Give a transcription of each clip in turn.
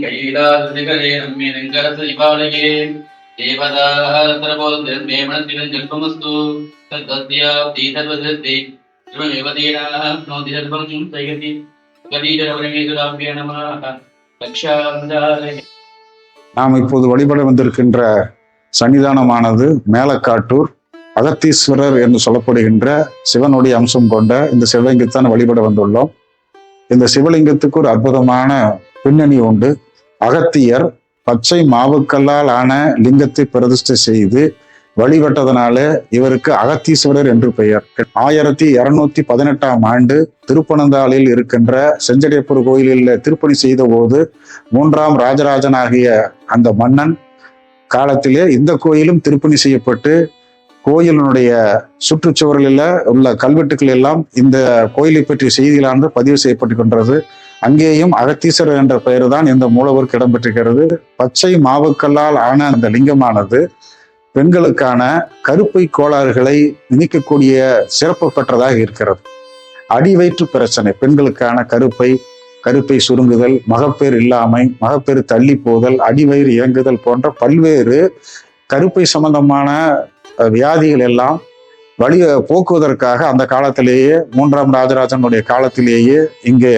கைலாசதிகளே நம்மை வெங்கரச இவாலயே தேவதாரபோல் தர்மே மனத்திரஞ்சல்பமஸ்து தத்யாப்தி சர்வசக்தி நோதி சர்வம் சைகதி கதீரவரமேதுராபிய நமः ரக்ஷாந்தாரய. நாம் இப்போது வழிபட வந்திருக்கின்ற சன்னிதானமானது மேலக்காட்டூர் அகத்தீஸ்வரர் என்று சொல்லப்படுகின்ற சிவனுடைய அம்சம் கொண்ட இந்த சிவலிங்கத்தான் வழிபட வந்துள்ளோம். இந்த சிவலிங்கத்துக்கு ஒரு அற்புதமான பின்னணி உண்டு. அகத்தியர் பச்சை மாவுக்கல்லால் ஆன லிங்கத்தை பிரதிஷ்டை செய்து வழிபட்டதனால இவருக்கு அகத்தீஸ்வரர் என்று பெயர். 1218 ஆண்டு திருப்பனந்தாளில் இருக்கின்ற செஞ்சடையப்பர் கோயிலில் திருப்பணி செய்த போது 3ஆம் ராஜராஜனாகிய அந்த மன்னன் காலத்திலே இந்த கோயிலும் திருப்பணி செய்யப்பட்டு கோயிலினுடைய சுற்றுச்சுவர்களில் உள்ள கல்வெட்டுக்கள் எல்லாம் இந்த கோயிலை பற்றிய செய்திகளானது பதிவு செய்யப்பட்டுகின்றது. அங்கேயும் அகத்தீஸ்வரர் என்ற பெயர் தான் இந்த மூலவருக்கு இடம்பெற்றிருக்கிறது. பச்சை மாவுக்கல்லால் ஆன அந்த லிங்கமானது பெண்களுக்கான கருப்பை கோளாறுகளை நீக்கக்கூடிய சிறப்பு பெற்றதாக இருக்கிறது. அடிவயிற்று பிரச்சனை, பெண்களுக்கான கருப்பை சுருங்குதல், மகப்பேறு இல்லாமை, மகப்பேறு தள்ளி போதல், அடிவயிறு இயங்குதல் போன்ற பல்வேறு கருப்பை சம்பந்தமான வியாதிகள் எல்லாம் போக்குவதற்காக அந்த காலத்திலேயே 3ஆம் ராஜராஜனுடைய காலத்திலேயே இங்கே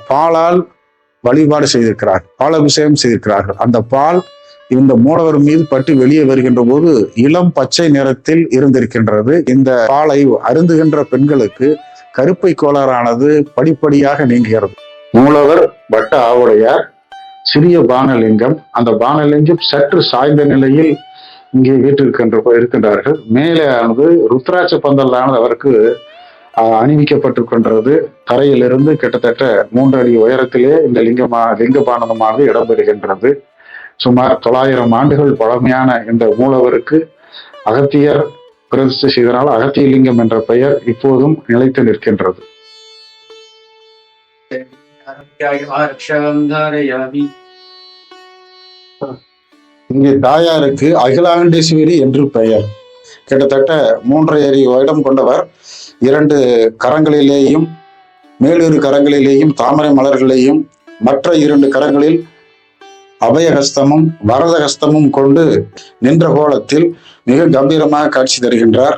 பாலால் வழிபாடு செய்திருக்கிறார், பால் அபிஷேகம் செய்திருக்கிறார்கள். அந்த பால் இந்த மூலவர் மீது பட்டு வெளியே வருகின்ற போது இளம் பச்சை நிறத்தில் இருந்திருக்கின்றது. இந்த பாலை அருந்துகின்ற பெண்களுக்கு கருப்பை கோளாறானது படிப்படியாக நீங்குகிறது. மூலவர் வட்ட ஆவுடையார், சிறிய பானலிங்கம், அந்த பானலிங்கம் சற்று சாய்ந்த நிலையில் இங்கே இருக்கின்றார்கள். மேலே ஆனது ருத்ராட்ச பந்தலானது அவருக்கு அணிவிக்கப்பட்டிருக்கின்றது. தரையிலிருந்து கிட்டத்தட்ட 3 அடி உயரத்திலே இந்த லிங்க பானதமானது இடம்பெறுகின்றது. சுமார் 900 ஆண்டுகள் பழமையான இந்த மூலவருக்கு அகத்தியர் பிரதிஷ்டை செய்தனால் அகத்திய லிங்கம் என்ற பெயர் இப்போதும் நிலைத்து நிற்கின்றது. இங்கே தாயாருக்கு அகிலாண்டேஸ்வரி என்று பெயர். கிட்டத்தட்ட 3.5 வருடம் கொண்டவர். 2 கரங்களிலேயும் மேலிரு கரங்களிலேயும் தாமரை மலர்களையும் மற்ற 2 கரங்களில் அபயஹஸ்தமும் வரதஹஸ்தமும் கொண்டு நின்ற கோலத்தில் மிக கம்பீரமாக காட்சி தருகின்றார்.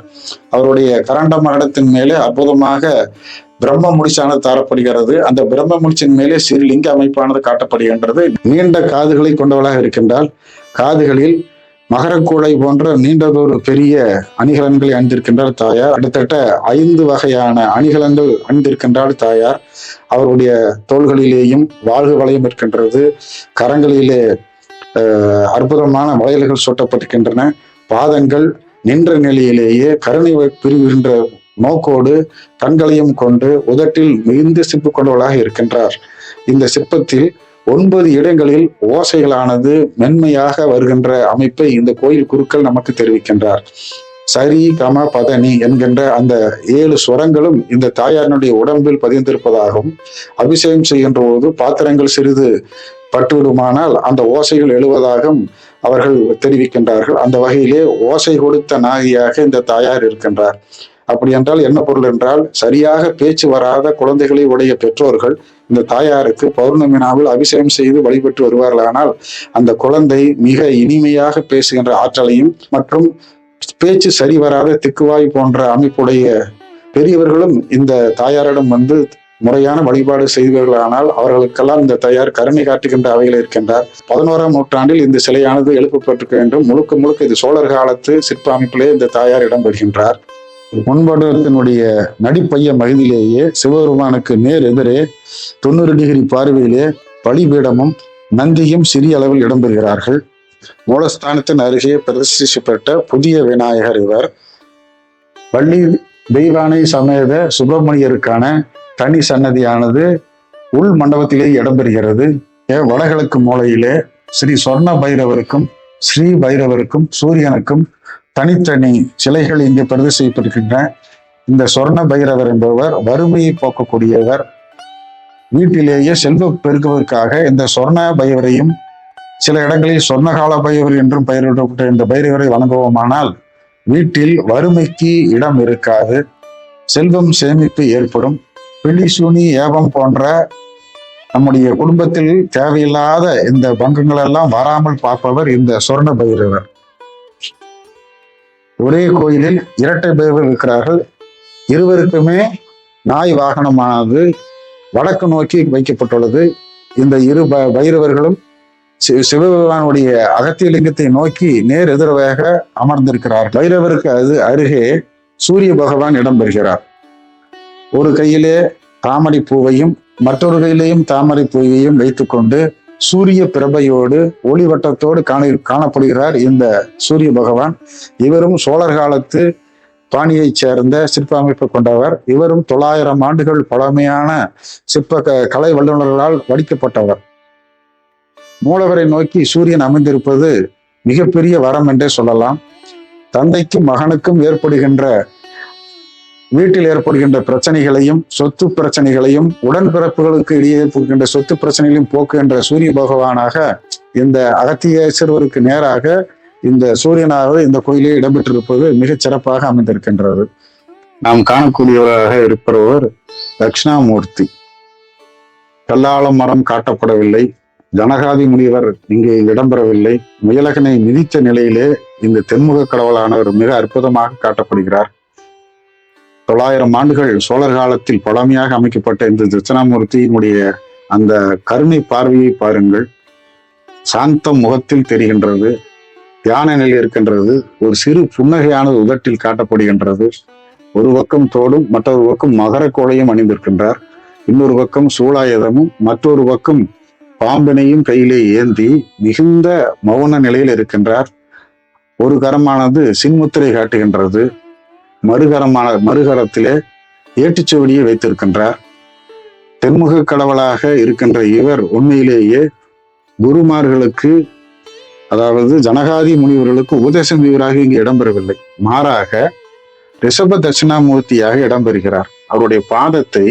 அவருடைய கரண்ட மகடத்தின் மேலே அற்புதமாக பிரம்ம முடிச்சானது தாரப்படுகிறது. அந்த பிரம்ம முடிச்சின் மேலே சிறு லிங்க அமைப்பானது காட்டப்படுகின்றது. நீண்ட காதுகளை கொண்டவளாக இருக்கின்றால் காதுகளில் மகரக்கூளை போன்ற நீண்டதொரு பெரிய அணிகலன்களை அணிந்திருக்கின்றார் தாயார். கிட்டத்தட்ட 5 வகையான அணிகலன்கள் அணிந்திருக்கின்றார் தாயார். அவருடைய தோள்களிலேயும் வாழ்கு வளையம் இருக்கின்றது. கரங்களிலே அற்புதமான வளையல்கள் சூட்டப்பட்டிருக்கின்றன. பாதங்கள் நின்ற நிலையிலேயே கருணை பிரிவுகின்ற நோக்கோடு கண்களையும் கொண்டு உதட்டில் மிகுந்த சிற்பு கொண்டவளாக இருக்கின்றார். இந்த சிற்பத்தில் 9 இடங்களில் ஓசைகளானது மென்மையாக வருகின்ற அமைப்பை இந்த கோயில் குருக்கள் நமக்கு தெரிவிக்கின்றார். சரி கம பதனி என்கின்ற அந்த 7 ஸ்வரங்களும் இந்த தாயாரினுடைய உடம்பில் பதிந்திருப்பதாகவும், அபிஷேகம் செய்கின்ற போது பாத்திரங்கள் சிறிது பட்டுவிடுமானால் அந்த ஓசைகள் எழுவதாகவும் அவர்கள் தெரிவிக்கின்றார்கள். அந்த வகையிலே ஓசை கொடுத்த நாகியாக இந்த தாயார் இருக்கின்றார். அப்படி என்றால் என்ன பொருள் என்றால், சரியாக பேச்சு வராத குழந்தைகளை உடைய பெற்றோர்கள் இந்த தாயாருக்கு பௌர்ணமி நாளில் அபிஷேகம் செய்து வழிபட்டு வருவார்களானால் அந்த குழந்தை மிக இனிமையாக பேசுகின்ற ஆற்றலையும் மற்றும் பேச்சு சரி வராத திக்குவாய் போன்ற அமைப்புடைய பெரியவர்களும் இந்த தாயாரிடம் வந்து முறையான வழிபாடு செய்தவர்களானால் அவர்களுக்கெல்லாம் இந்த தாயார் கருணை காட்டுகின்ற அவையில் இருக்கின்றார். 11ஆம் நூற்றாண்டில் இந்த சிலையானது எழுப்பப்பட்டிருக்க வேண்டும். முழுக்க இது சோழர் காலத்து சிற்ப அமைப்பிலே இந்த தாயார் இடம்பெறுகின்றார். முன்படத்தினுடைய நடிப்பைய மகிழ்ச்சியிலேயே சிவபெருமானுக்கு நேர் எதிரே 90 டிகிரி பார்வையிலே பலிபீடமும் நந்தியும் சிறிய அளவில் இடம்பெறுகிறார்கள். மூலஸ்தானத்தின் அருகே பிரதிஷ்டிக்கப்பட்ட புதிய விநாயகர் இவர். வள்ளி தெய்வானை சமேத சுப்பிரமணியருக்கான தனி சன்னதியானது உள் மண்டபத்திலே இடம்பெறுகிறது. வடகிழக்கு மூலையிலே ஸ்ரீ சொர்ண பைரவருக்கும் ஸ்ரீ பைரவருக்கும் சூரியனுக்கும் தனித்தனி சிலைகள் இங்கே பிரதிஷ்டை செய்யப்பட்டிருக்கின்றன. இந்த சொர்ண பைரவர் என்பவர் வறுமையை போக்கக்கூடியவர். வீட்டிலேயே செல்வ பெருக்குவதற்காக இந்த சொர்ண பைரவரையும் சில இடங்களில் சொர்ணகால பைரவர் என்றும் பெயரிடப்பட்ட இந்த பைரவரை வணங்குவோமானால் வீட்டில் வறுமைக்கு இடம் இருக்காது, செல்வம் சேமிப்பு ஏற்படும். பில்லி சூனி ஏபம் போன்ற நம்முடைய குடும்பத்தில் தேவையில்லாத இந்த பங்கங்கள் எல்லாம் வராமல் பார்ப்பவர் இந்த சொர்ண பைரவர். ஒரே கோயிலில் இரட்டை பைரவர் இருக்கிறார்கள். இருவருக்குமே நாய் வாகனமானது வடக்கு நோக்கி வைக்கப்பட்டுள்ளது. இந்த இரு பைரவர்களும் சிவபெருமானுடைய அகத்தியலிங்கத்தை நோக்கி நேர் எதிராக அமர்ந்திருக்கிறார். பைரவருக்கு அருகே சூரிய பகவான் இடம்பெறுகிறார். ஒரு கையிலே தாமரை பூவையும் மற்றொரு கையிலேயும் தாமரை பூவையும் வைத்துக்கொண்டு சூரிய பிரபையோடு ஒளிவட்டத்தோடு காணப்படுகிறார் இந்த சூரிய பகவான். இவரும் சோழர் காலத்து பாணியைச் சேர்ந்த சிற்ப அமைப்பு கொண்டவர். இவரும் 900 ஆண்டுகள் பழமையான சிற்ப கலை வல்லுநர்களால் வடிக்கப்பட்டவர். மூலவரை நோக்கி சூரியன் அமைந்திருப்பது மிகப்பெரிய வரம் என்றே சொல்லலாம். தந்தைக்கும் மகனுக்கும் வீட்டில் ஏற்படுகின்ற பிரச்சனைகளையும் சொத்து பிரச்சனைகளையும் உடன்பிறப்புகளுக்கு இடையே ஏற்படுகின்ற சொத்து பிரச்சனைகளையும் போக்குகின்ற சூரிய பகவானாக இந்த அகத்தியேஸ்வரருக்கு நேராக இந்த சூரியனாக இந்த கோயிலே இடம்பெற்றிருப்பது மிகச் சிறப்பாக அமைந்திருக்கின்றது. நாம் காணக்கூடியவராக இருப்பவர் தட்சிணாமூர்த்தி. கல்லாளம் மரம் காட்டப்படவில்லை. ஜனகாதி முனிவர் இங்கே இடம்பெறவில்லை. முயலகனை மிதித்த நிலையிலே இந்த தென்முக கடவுளானவர் மிக அற்புதமாக காட்டப்படுகிறார். 900 ஆண்டுகள் சோழர் காலத்தில் பழமையாக அமைக்கப்பட்ட இந்த தட்சிணாமூர்த்தியினுடைய அந்த கருணை பார்வையை பாருங்கள். சாந்தம் முகத்தில் தெரிகின்றது. தியான நிலை இருக்கின்றது. ஒரு சிறு புன்னகையானது உதட்டில் காட்டப்படுகின்றது. ஒரு பக்கம் தோடும் மற்றொரு பக்கம் மகர கோளையும் அணிந்திருக்கின்றார். இன்னொரு பக்கம் சூலாயுதமும் மற்றொரு பக்கம் பாம்பினையும் கையிலே ஏந்தி மிகுந்த மௌன நிலையில் இருக்கின்றார். ஒரு கரமானது சின்முத்திரை காட்டுகின்றது. மறுகரத்திலே ஏட்டுச்சுவடியை வைத்திருக்கின்றார். தென்முக கடவுளாக இருக்கின்ற இவர் உண்மையிலேயே குருமார்களுக்கு, அதாவது ஜனகாதி முனிவர்களுக்கு உபதேசம் இவராக இங்கு இடம்பெறவில்லை. மாறாக ரிஷப தட்சிணாமூர்த்தியாக இடம்பெறுகிறார். அவருடைய பாதத்தை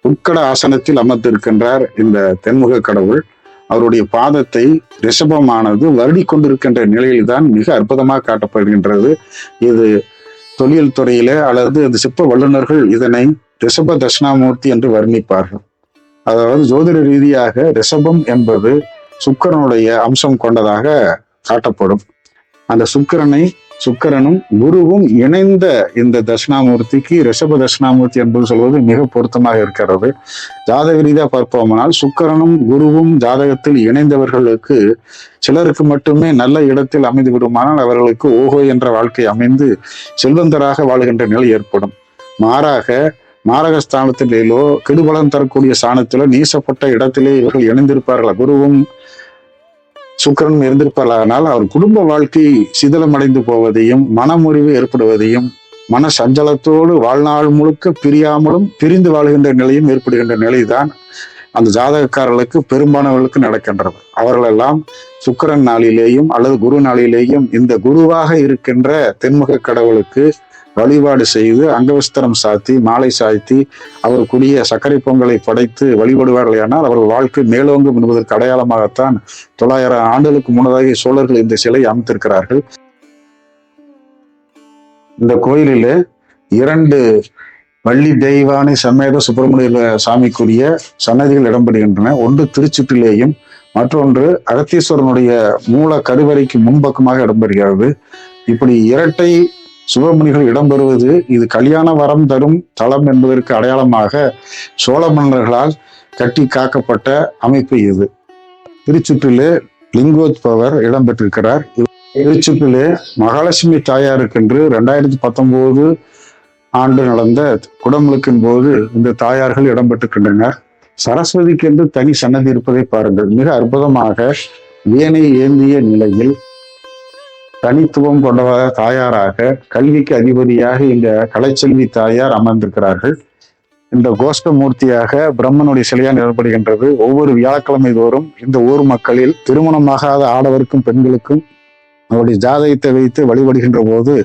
உட்கட ஆசனத்தில் அமர்ந்திருக்கின்றார் இந்த தென்முக கடவுள். அவருடைய பாதத்தை ரிஷபமானது வருடி கொண்டிருக்கின்ற நிலையில்தான் மிக அற்புதமாக காட்டப்படுகின்றது. இது தொழில் துறையிலே அல்லது இந்த சிற்ப வல்லுநர்கள் இதனை ரிஷப தட்சிணாமூர்த்தி என்று வர்ணிப்பார்கள். அதாவது ஜோதிட ரீதியாக ரிஷபம் என்பது சுக்கிரனுடைய அம்சம் கொண்டதாக காட்டப்படும். அந்த சுக்கிரனும் குருவும் இணைந்த இந்த தட்சிணாமூர்த்திக்கு ரிஷப தட்சிணாமூர்த்தி என்பது சொல்வது மிக பொருத்தமாக இருக்கிறது. ஜாதக ரீதியாக பார்ப்போமானால் சுக்கிரனும் குருவும் ஜாதகத்தில் இணைந்தவர்களுக்கு சிலருக்கு மட்டுமே நல்ல இடத்தில் அமைந்து விடுமானால் அவர்களுக்கு ஓஹோ என்ற வாழ்க்கை அமைந்து செல்வந்தராக வாழ்கின்ற நிலை ஏற்படும். மாறாக மாரகஸ்தானத்திலோ கெடுபலன் தரக்கூடிய ஸ்தானத்திலோ நீசப்பட்ட இடத்திலே இவர்கள் இணைந்திருப்பார்கள், குருவும் சுக்கிரனும் இருந்திருப்பார்களானால் அவர் குடும்ப வாழ்க்கை சிதிலமடைந்து போவதையும் மனமுறிவு ஏற்படுவதையும் மன சஞ்சலத்தோடு வாழ்நாள் முழுக்க பிரியாமலும் பிரிந்து வாழ்கின்ற நிலையும் ஏற்படுகின்ற நிலைதான் அந்த ஜாதகக்காரர்களுக்கு பெரும்பாலானவர்களுக்கு நடக்கின்றது. அவர்களெல்லாம் சுக்கிரன் நாளிலேயும் அல்லது குரு நாளிலேயும் இந்த குருவாக இருக்கின்ற தென்முக கடவுளுக்கு வழிபாடு செய்து அங்கவஸ்திரம் சாத்தி மாலை சாய்த்தி அவருக்குரிய சர்க்கரை பொங்கலை படைத்து வழிபடுவார்கள். ஆனால் அவர்கள் வாழ்க்கை மேலோங்கும் என்பதற்கு அடையாளமாகத்தான் 900 ஆண்டுகளுக்கு முன்னதாக சோழர்கள் இந்த சிலை அமைத்திருக்கிறார்கள். இந்த கோயிலிலே 2 வள்ளி தெய்வானை சமேத சுப்பிரமணிய சாமிக்குரிய சன்னதிகள் இடம்பெறுகின்றன. ஒன்று திருச்சுற்றிலேயும் மற்றொன்று அகத்தீஸ்வரனுடைய மூல கருவறைக்கு முன்பக்கமாக இடம்பெறுகிறது. இப்படி இரட்டை சுப்பிரமணியர்கள் இடம்பெறுவது இது கல்யாண வரம் தரும் தலம் என்பதற்கு அடையாளமாக சோழ மன்னர்களால் கட்டி காக்கப்பட்ட அமைப்பு இது. திருச்சுற்றிலே லிங்கோத்பவர் இடம்பெற்றிருக்கிறார். திருச்சுற்றிலே மகாலட்சுமி தாயாருக்கென்று 2019 ஆண்டு நடந்த குடமுழுக்கின் போது இந்த தாயார்கள் இடம்பெற்றிருக்கின்றனர். சரஸ்வதிக்கு என்று தனி சன்னதி இருப்பதை பாருங்கள். மிக அற்புதமாக வீணை ஏந்திய நிலையில் தனித்துவம் கொண்ட தாயாராக கல்விக்கு அதிபதியாக இந்த கலைச்செல்வி தாயார் அமர்ந்திருக்கிறார்கள். இந்த கோஷ்டமூர்த்தியாக பிரம்மனுடைய சிலையால் ஏற்படுகின்றது. ஒவ்வொரு வியாழக்கிழமை தோறும் இந்த ஊர் மக்களில் திருமணமாகாத ஆடவருக்கும் பெண்களுக்கும் அவருடைய ஜாதகத்தை வைத்து வழிபடுகின்ற போது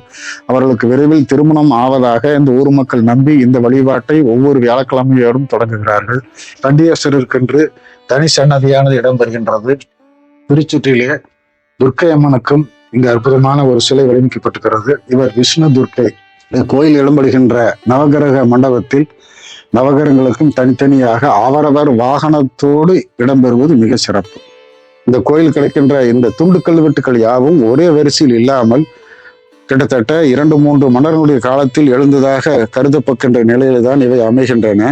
அவர்களுக்கு விரைவில் திருமணம் ஆவதாக இந்த ஊர் மக்கள் நம்பி இந்த வழிபாட்டை ஒவ்வொரு வியாழக்கிழமையோடும் தொடங்குகிறார்கள். தண்டியேஸ்வரருக்கென்று தனி சன்னதியானது இடம்பெறுகின்றது. திருச்சுற்றிலே துர்க்கை அம்மனுக்கும் இங்கு அற்புதமான ஒரு சிலை வடிவமைக்கப்பட்டிருக்கிறது. இவர் விஷ்ணு துர்க்கை. கோயில் இடம்பெறுகின்ற நவகிரக மண்டபத்தில் நவகிரகங்களுக்கும் தனித்தனியாக அவரவர் வாகனத்தோடு இடம்பெறுவது மிக சிறப்பு. இந்த கோயில் கிடைக்கின்ற இந்த துண்டு கல்வெட்டுக்கள் யாவும் ஒரே வரிசையில் இல்லாமல் கிட்டத்தட்ட 2-3 மன்னர்களுடைய காலத்தில் எழுந்ததாக கருதப்படுகின்ற நிலையில்தான் இவை அமைகின்றன.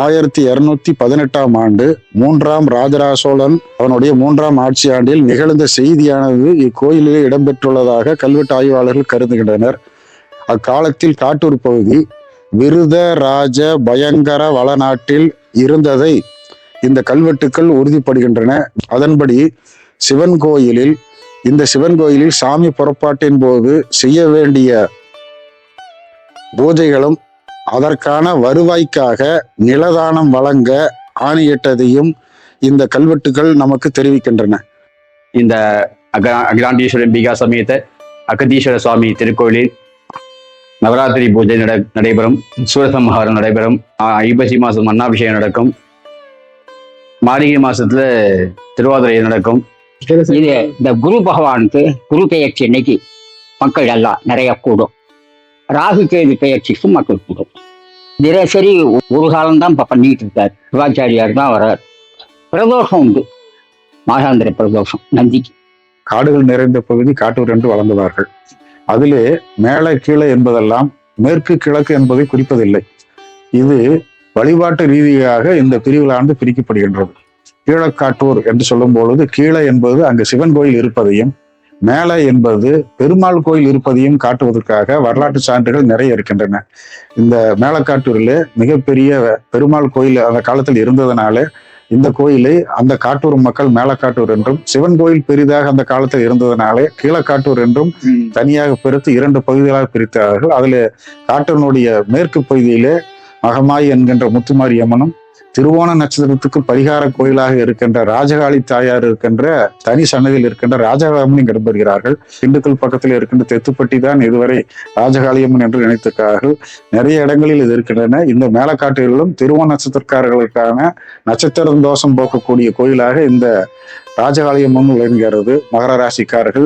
1218ஆம் ஆண்டு 3ஆம் ராஜராஜ சோழன் அவனுடைய 3ஆம் ஆட்சி ஆண்டில் நிகழ்ந்த செய்தியானது இக்கோயிலிலே இடம்பெற்றுள்ளதாக கல்வெட்டு ஆய்வாளர்கள் கருதுகின்றனர். அக்காலத்தில் காட்டூர் பகுதி விருத ராஜ பயங்கர வளநாட்டில் இருந்ததை இந்த கல்வெட்டுக்கள் உறுதிப்படுகின்றன. அதன்படி இந்த சிவன் கோயிலில் சாமி புறப்பாட்டின் போது செய்ய வேண்டிய பூஜைகளும் அதற்கான வருவாய்க்காக நிலதானம் வழங்க ஆணையிட்டதையும் இந்த கல்வெட்டுகள் நமக்கு தெரிவிக்கின்றன. இந்த அகிலாண்டீஸ்வரம்பிகா சமேத அகதீஸ்வர சுவாமி திருக்கோயிலில் நவராத்திரி பூஜை நடைபெறும். சூரசம்ஹாரம் நடைபெறும். ஐப்பசி மாதம் அன்னாபிஷேகம் நடக்கும். மார்கழி மாசத்துல திருவாதிரை நடக்கும். இது இந்த குரு பகவானுக்கு குரு பெயர்ச்சி இன்னைக்கு மக்கள் எல்லாம் நிறைய கூடும். ராகு கேது பெயர்ச்சிக்கும் மக்கள் கூடும். தினசரி ஒரு காலம்தான் இப்போ பண்ணிட்டு இருக்காரு. சிவாச்சாரியார் தான் வர்றார். பிரதோஷம் உண்டு, மாசாந்திர பிரதோஷம் நந்திக்கு. காடுகள் நிறைந்த பகுதி காட்டூர் என்று வழங்குவார்கள். அதிலே மேலே கீழே என்பதெல்லாம் மேற்கு கிழக்கு என்பதை குறிப்பதில்லை. இது வழிபாட்டு ரீதியாக இந்த பிரிவுகளானது பிரிக்கப்படுகின்றது. கீழக்காட்டூர் என்று சொல்லும் பொழுது கீழே என்பது அங்கு சிவன் கோயில் இருப்பதையும், மேலே என்பது பெருமாள் கோயில் இருப்பதையும் காட்டுவதற்காக வரலாற்று சான்றுகள் நிறைய இருக்கின்றன. இந்த மேலக்காட்டூரிலே மிகப்பெரிய பெருமாள் கோயில் அந்த காலத்தில் இருந்ததுனால இந்த கோயிலை அந்த காட்டூர் மக்கள் மேலக்காட்டூர் என்றும், சிவன் கோயில் பெரிதாக அந்த காலத்தில் இருந்ததுனாலே கீழக்காட்டூர் என்றும் தனியாக பிரித்து 2 பகுதிகளாக பிரித்தார்கள். அதில் காட்டூரினுடைய மேற்கு பகுதியிலே மகமாய் என்கின்ற முத்துமாரியம்மனும், திருவோண நட்சத்திரத்துக்கு பரிகார கோயிலாக இருக்கின்ற ராஜகாளி தாயார் இருக்கின்ற தனி சன்னதியில் இருக்கின்ற ராஜகாளியம்மன் இடம்பெறுகிறார்கள். திண்டுக்கல் பக்கத்தில் இருக்கின்ற தெத்துப்பட்டி தான் இதுவரை ராஜகாளியம்மன் என்று நினைத்திருக்கிறார்கள். நிறைய இடங்களில் இது இருக்கின்றன. இந்த மேலக்காட்டுகளிலும் திருவோண நட்சத்திரக்காரர்களுக்கான நட்சத்திர தோஷம் போக்கக்கூடிய கோயிலாக இந்த ராஜகாளியம்மன் விளங்குகிறது. மகர ராசிக்காரர்கள்,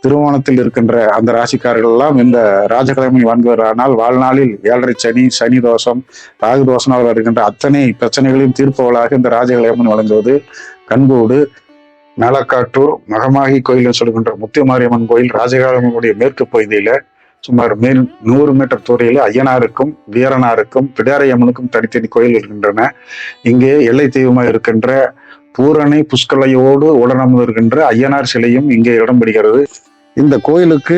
திருவோணத்தில் இருக்கின்ற அந்த ராசிக்காரர்கள் எல்லாம் இந்த ராஜகாளியம்மன் வணங்குவதானால் வாழ்நாளில் 7.5 சனி, சனி தோஷம், ராகு தோஷனால் வருகின்ற அத்தனை பிரச்சனைகளையும் தீர்ப்பவளாக இந்த ராஜகாளியம்மன் வழங்குவது கண்கூடு. மேலக்காட்டூர் மகமாகி கோயில் சொல்கின்ற முத்துமாரியம்மன் கோயில் ராஜகாளியம்மனுடைய மேற்கு பகுதியில சுமார் 100 மீட்டர் தூரையில ஐயனாருக்கும் வீரனாருக்கும் பிடாரியம்மனுக்கும் தனித்தனி கோயில் இருக்கின்றன. இங்கே எல்லை தெய்வமாக இருக்கின்ற பூரணி புஷ்கலையோடு உடனமர்ந்து இருக்கின்ற ஐயனார் சிலையும் இங்கே இடம்பெறுகிறது. இந்த கோயிலுக்கு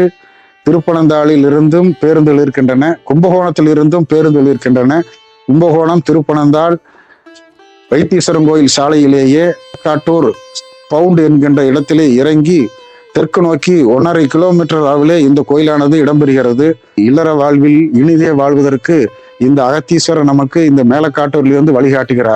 திருப்பனந்தாளில் இருந்தும் பேருந்துகள் இருக்கின்றன, கும்பகோணத்தில் இருந்தும் பேருந்துகள் இருக்கின்றன. கும்பகோணம் திருப்பனந்தாள் வைத்தீஸ்வரன் கோயில் சாலையிலேயே காட்டூர் பவுண்ட் என்கின்ற இடத்திலே இறங்கி தெற்கு நோக்கி 1.5 கிலோமீட்டர் அளவிலே இந்த கோயிலானது இடம்பெறுகிறது. இல்லற வாழ்வில் இனிதே வாழ்வதற்கு இந்த அகத்தீஸ்வரர் நமக்கு இந்த மேலக்காட்டூரிலிருந்து வழிகாட்டுகிறார்.